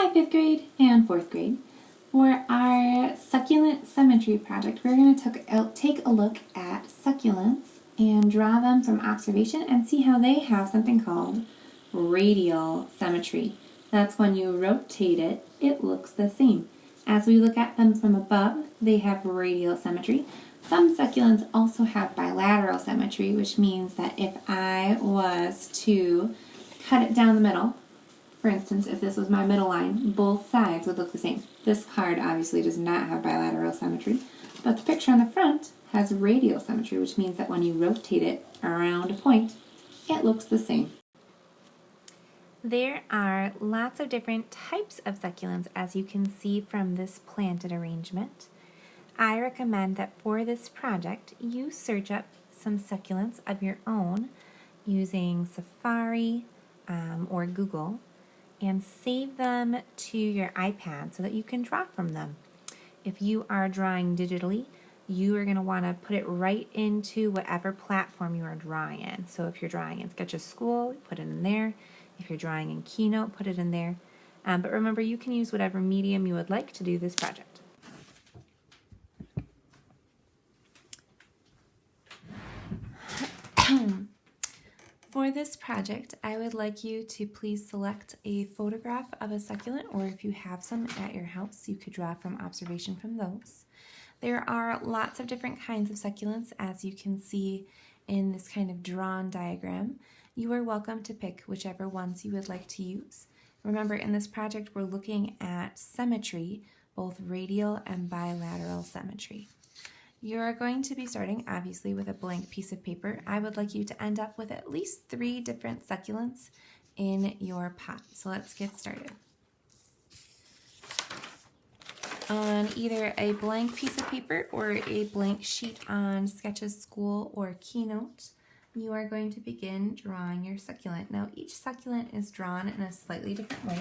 Hi, 5th grade and 4th grade. For our Succulent Symmetry project, we're going to take a look at succulents and draw them from observation and see how they have something called radial symmetry. That's when you rotate it, it looks the same. As we look at them from above, they have radial symmetry. Some succulents also have bilateral symmetry, which means that if I was to cut it down the middle, for instance, if this was my middle line, both sides would look the same. This card obviously does not have bilateral symmetry, but the picture on the front has radial symmetry, which means that when you rotate it around a point, it looks the same. There are lots of different types of succulents, as you can see from this planted arrangement. I recommend that for this project, you search up some succulents of your own using Safari or Google, and save them to your iPad so that you can draw from them. If you are drawing digitally, you are going to want to put it right into whatever platform you are drawing in. So if you're drawing in Sketches School, put it in there. If you're drawing in Keynote, put it in there. But remember, you can use whatever medium you would like to do this project. For this project, I would like you to please select a photograph of a succulent, or if you have some at your house, you could draw from observation from those. There are lots of different kinds of succulents, as you can see in this kind of drawn diagram. You are welcome to pick whichever ones you would like to use. Remember, in this project, we're looking at symmetry, both radial and bilateral symmetry. You are going to be starting, obviously, with a blank piece of paper. I would like you to end up with at least 3 different succulents in your pot. So let's get started. On either a blank piece of paper or a blank sheet on Sketches School or Keynote, you are going to begin drawing your succulent. Now, each succulent is drawn in a slightly different way,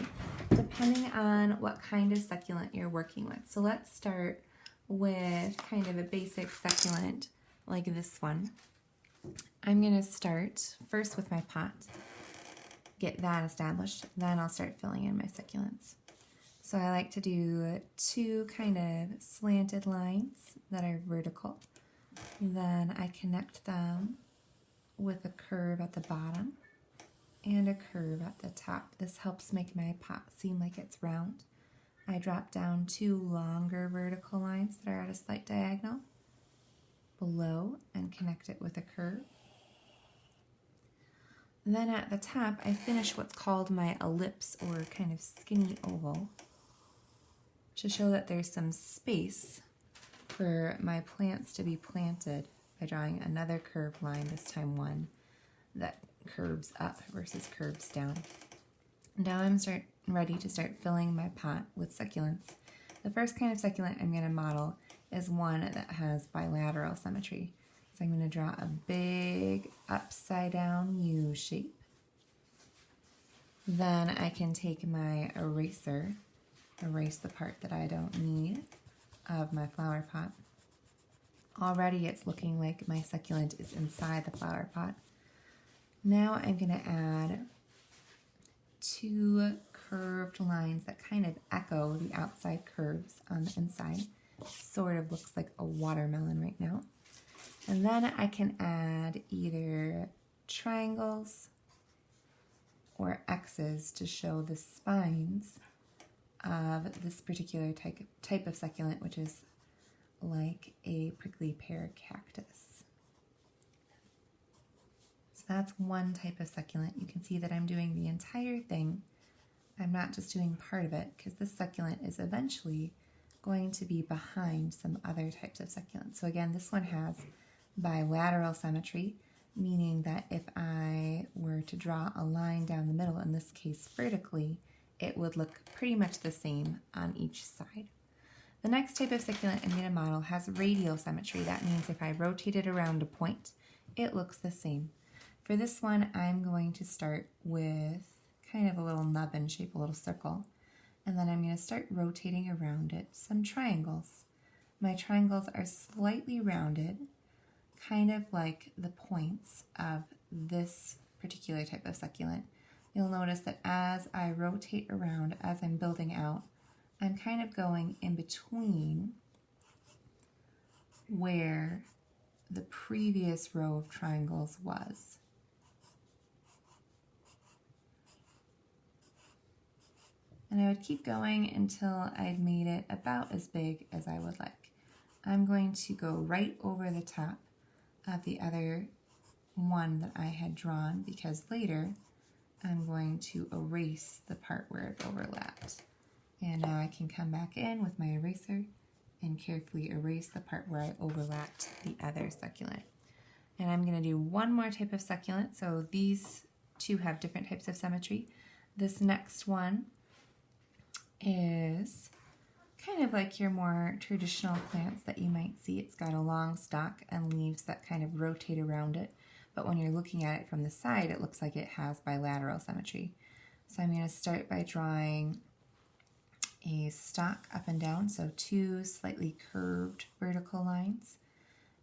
depending on what kind of succulent you're working with. So let's start with kind of a basic succulent like this one. I'm going to start first with my pot, get that established, then I'll start filling in my succulents. So I like to do 2 kind of slanted lines that are vertical. Then I connect them with a curve at the bottom and a curve at the top. This helps make my pot seem like it's round. I drop down 2 longer vertical lines that are at a slight diagonal below and connect it with a curve. And then at the top, I finish what's called my ellipse, or kind of skinny oval, to show that there's some space for my plants to be planted by drawing another curved line, this time one that curves up versus curves down. Now I'm ready to start filling my pot with succulents. The first kind of succulent I'm going to model is one that has bilateral symmetry. So I'm going to draw a big upside down U shape. Then I can take my eraser, erase the part that I don't need of my flower pot. Already it's looking like my succulent is inside the flower pot. Now I'm going to add 2 curved lines that kind of echo the outside curves on the inside. Sort of looks like a watermelon right now. And then I can add either triangles or X's to show the spines of this particular type of succulent, which is like a prickly pear cactus. So that's one type of succulent. You can see that I'm doing the entire thing. I'm not just doing part of it, because this succulent is eventually going to be behind some other types of succulents. So again, this one has bilateral symmetry, meaning that if I were to draw a line down the middle, in this case vertically, it would look pretty much the same on each side. The next type of succulent I'm going to model has radial symmetry. That means if I rotate it around a point, it looks the same. For this one, I'm going to start with kind of a little nubbin shape, a little circle, and then I'm going to start rotating around it some triangles. My triangles are slightly rounded, kind of like the points of this particular type of succulent, you'll notice that as I rotate around, as I'm building out, I'm kind of going in between where the previous row of triangles was. And I would keep going until I'd made it about as big as I would like. I'm going to go right over the top of the other one that I had drawn because later I'm going to erase the part where it overlapped. And now I can come back in with my eraser and carefully erase the part where I overlapped the other succulent. And I'm going to do one more type of succulent. So these two have different types of symmetry. This next one is kind of like your more traditional plants that you might see. It's got a long stalk and leaves that kind of rotate around it. But when you're looking at it from the side, it looks like it has bilateral symmetry. So I'm going to start by drawing a stalk up and down, so two slightly curved vertical lines.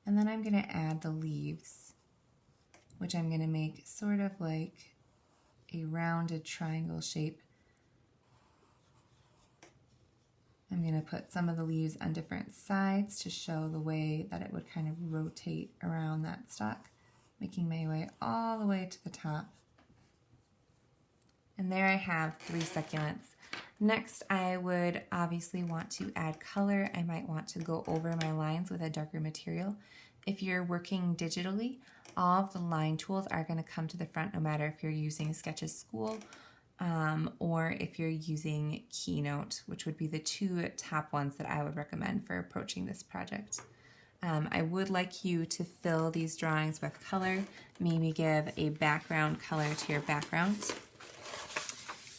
And then I'm going to add the leaves, which I'm going to make sort of like a rounded triangle shape. I'm going to put some of the leaves on different sides to show the way that it would kind of rotate around that stalk, making my way all the way to the top. And there I have 3 succulents. Next, I would obviously want to add color. I might want to go over my lines with a darker material. If you're working digitally, all of the line tools are going to come to the front no matter if you're using Sketches School or if you're using Keynote, which would be the 2 top ones that I would recommend for approaching this project. I would like you to fill these drawings with color, maybe give a background color to your background.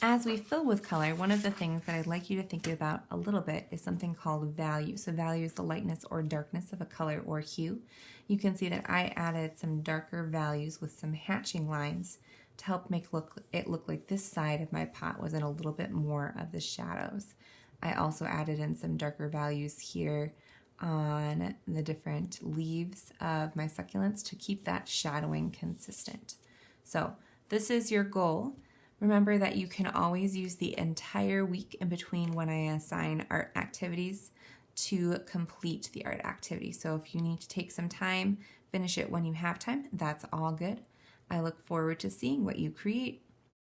As we fill with color, one of the things that I'd like you to think about a little bit is something called value. So value is the lightness or darkness of a color or hue. You can see that I added some darker values with some hatching lines to help make it look like this side of my pot was in a little bit more of the shadows. I also added in some darker values here on the different leaves of my succulents to keep that shadowing consistent. So this is your goal. Remember that you can always use the entire week in between when I assign art activities to complete the art activity. So if you need to take some time, finish it when you have time, that's all good. I look forward to seeing what you create.